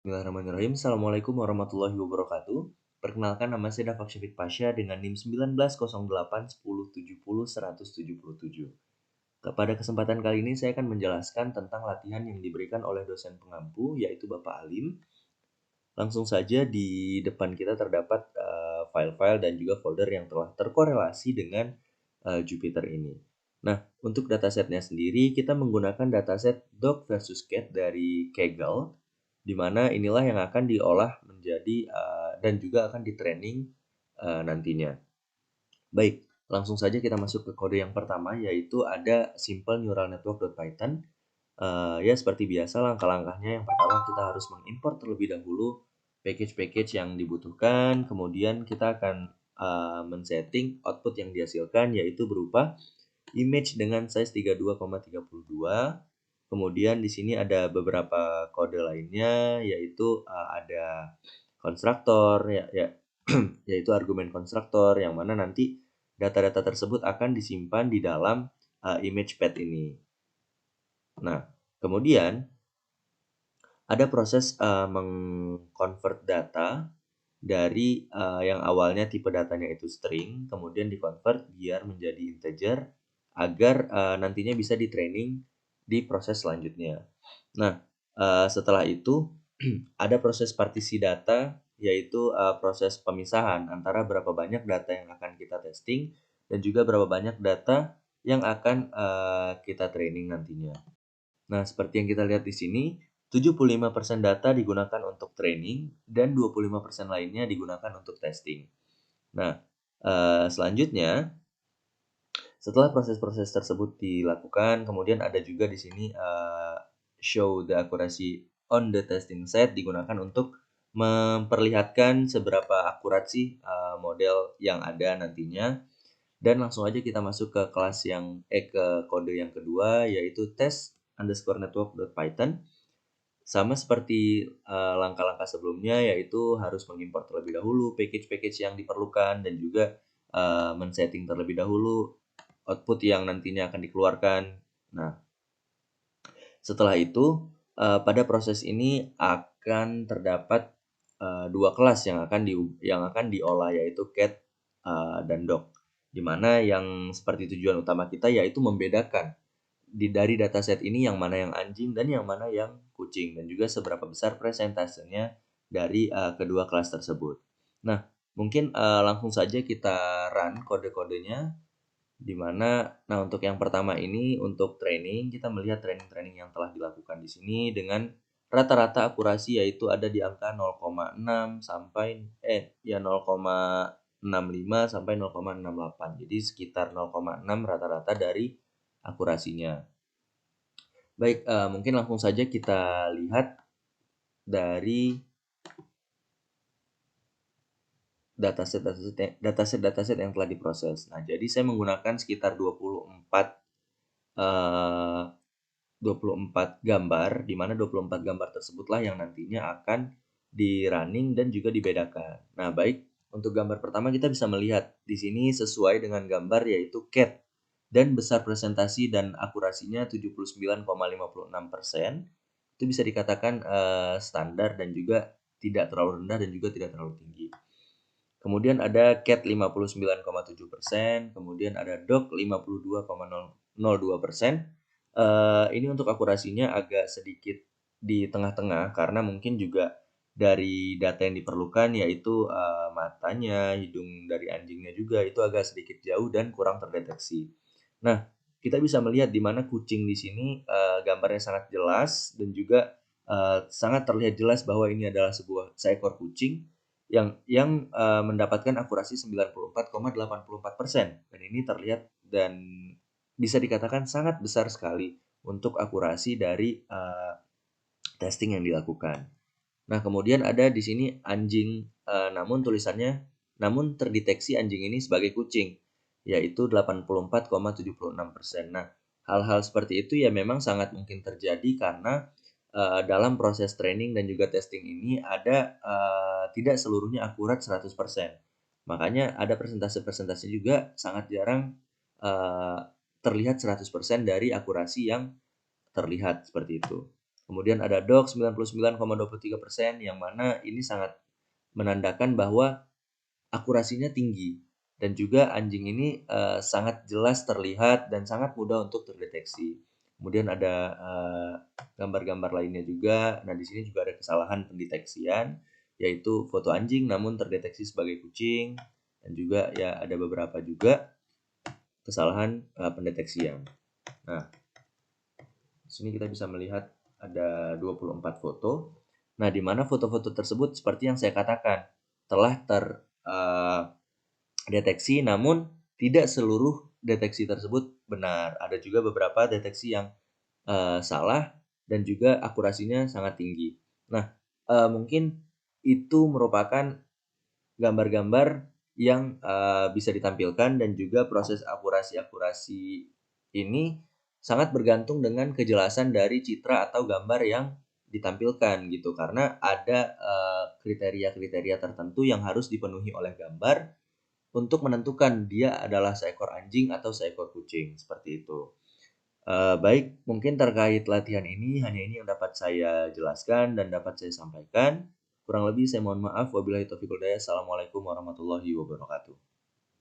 Bismillahirrahmanirrahim. Assalamualaikum warahmatullahi wabarakatuh. Perkenalkan, nama saya Dafak Syafiq Pasha dengan NIM 190810700177. Pada kesempatan kali ini saya akan menjelaskan tentang latihan yang diberikan oleh dosen pengampu, yaitu Bapak Alim. Langsung saja di depan kita terdapat file-file dan juga folder yang telah terkorelasi dengan Jupyter ini. Nah, untuk datasetnya sendiri kita menggunakan dataset dog versus cat dari Kaggle, di mana inilah yang akan diolah menjadi dan juga akan di-training nantinya. Baik, langsung saja kita masuk ke kode yang pertama, yaitu ada simple neural network.python. Ya seperti biasa langkah-langkahnya, yang pertama kita harus mengimport terlebih dahulu package-package yang dibutuhkan, kemudian kita akan men-setting output yang dihasilkan, yaitu berupa image dengan size 32,32. Kemudian di sini ada beberapa kode lainnya, yaitu ada konstruktor yaitu argumen konstruktor, yang mana nanti data-data tersebut akan disimpan di dalam image pad ini. Nah, kemudian ada proses meng-convert data dari yang awalnya tipe datanya itu string, kemudian di-convert biar menjadi integer agar nantinya bisa di-training di proses selanjutnya. Nah, setelah itu ada proses partisi data, yaitu proses pemisahan antara berapa banyak data yang akan kita testing dan juga berapa banyak data yang akan kita training nantinya. Nah, seperti yang kita lihat di sini, 75% data digunakan untuk training dan 25% lainnya digunakan untuk testing. Nah, selanjutnya setelah proses-proses tersebut dilakukan, kemudian ada juga di sini show the accuracy on the testing set, digunakan untuk memperlihatkan seberapa akurat sih model yang ada nantinya. Dan langsung aja kita masuk ke kelas ke kode yang kedua, yaitu test_network.python. Sama seperti langkah-langkah sebelumnya, yaitu harus mengimport terlebih dahulu package-package yang diperlukan dan juga men-setting terlebih dahulu output yang nantinya akan dikeluarkan. Nah, setelah itu pada proses ini akan terdapat dua kelas yang akan diolah, yaitu cat dan dog, dimana yang seperti tujuan utama kita yaitu membedakan dari dataset ini yang mana yang anjing dan yang mana yang kucing, dan juga seberapa besar presentasenya dari kedua kelas tersebut. Nah, mungkin langsung saja kita run kode-kodenya, nah untuk yang pertama ini untuk training, kita melihat training yang telah dilakukan di sini dengan rata-rata akurasi, yaitu ada di angka 0,6 sampai 0,65 sampai 0,68. Jadi sekitar 0,6 rata-rata dari akurasinya. Baik, mungkin langsung saja kita lihat dari dataset yang telah diproses. Nah, jadi saya menggunakan sekitar 24 gambar, di mana 24 gambar tersebutlah yang nantinya akan di-running dan juga dibedakan. Nah, baik, untuk gambar pertama kita bisa melihat di sini sesuai dengan gambar, yaitu cat, dan besar presentasi dan akurasinya 79,56%. Itu bisa dikatakan standar dan juga tidak terlalu rendah dan juga tidak terlalu tinggi. Kemudian ada cat 59,7%, kemudian ada dog 52,02%. Ini untuk akurasinya agak sedikit di tengah-tengah, karena mungkin juga dari data yang diperlukan, yaitu matanya, hidung dari anjingnya juga itu agak sedikit jauh dan kurang terdeteksi. Nah, kita bisa melihat di mana kucing di sini gambarnya sangat jelas dan juga sangat terlihat jelas bahwa ini adalah seekor kucing yang mendapatkan akurasi 94,84%, dan ini terlihat dan bisa dikatakan sangat besar sekali untuk akurasi dari testing yang dilakukan. Nah, kemudian ada di sini anjing, namun terdeteksi anjing ini sebagai kucing, yaitu 84,76%. Nah, hal-hal seperti itu ya memang sangat mungkin terjadi karena dalam proses training dan juga testing ini ada tidak seluruhnya akurat 100%. Makanya ada presentasi-presentasi juga sangat jarang terlihat 100% dari akurasi yang terlihat seperti itu. Kemudian ada dog 99,23% yang mana ini sangat menandakan bahwa akurasinya tinggi dan juga anjing ini, sangat jelas terlihat dan sangat mudah untuk terdeteksi. Kemudian ada, gambar-gambar lainnya juga. Nah, di sini juga ada kesalahan pendeteksian, yaitu foto anjing namun terdeteksi sebagai kucing dan juga ya ada beberapa juga kesalahan, pendeteksian. Nah, di sini kita bisa melihat ada 24 foto. Nah, di mana foto-foto tersebut seperti yang saya katakan, telah deteksi, namun tidak seluruh deteksi tersebut benar. Ada juga beberapa deteksi yang salah dan juga akurasinya sangat tinggi. Nah, mungkin itu merupakan gambar-gambar yang bisa ditampilkan dan juga proses akurasi-akurasi ini sangat bergantung dengan kejelasan dari citra atau gambar yang ditampilkan gitu. Karena ada kriteria-kriteria tertentu yang harus dipenuhi oleh gambar untuk menentukan dia adalah seekor anjing atau seekor kucing, seperti itu. Baik, mungkin terkait latihan ini, hanya ini yang dapat saya jelaskan dan dapat saya sampaikan. Kurang lebih saya mohon maaf. Wabillahi taufiq wal hidayah. Assalamualaikum warahmatullahi wabarakatuh.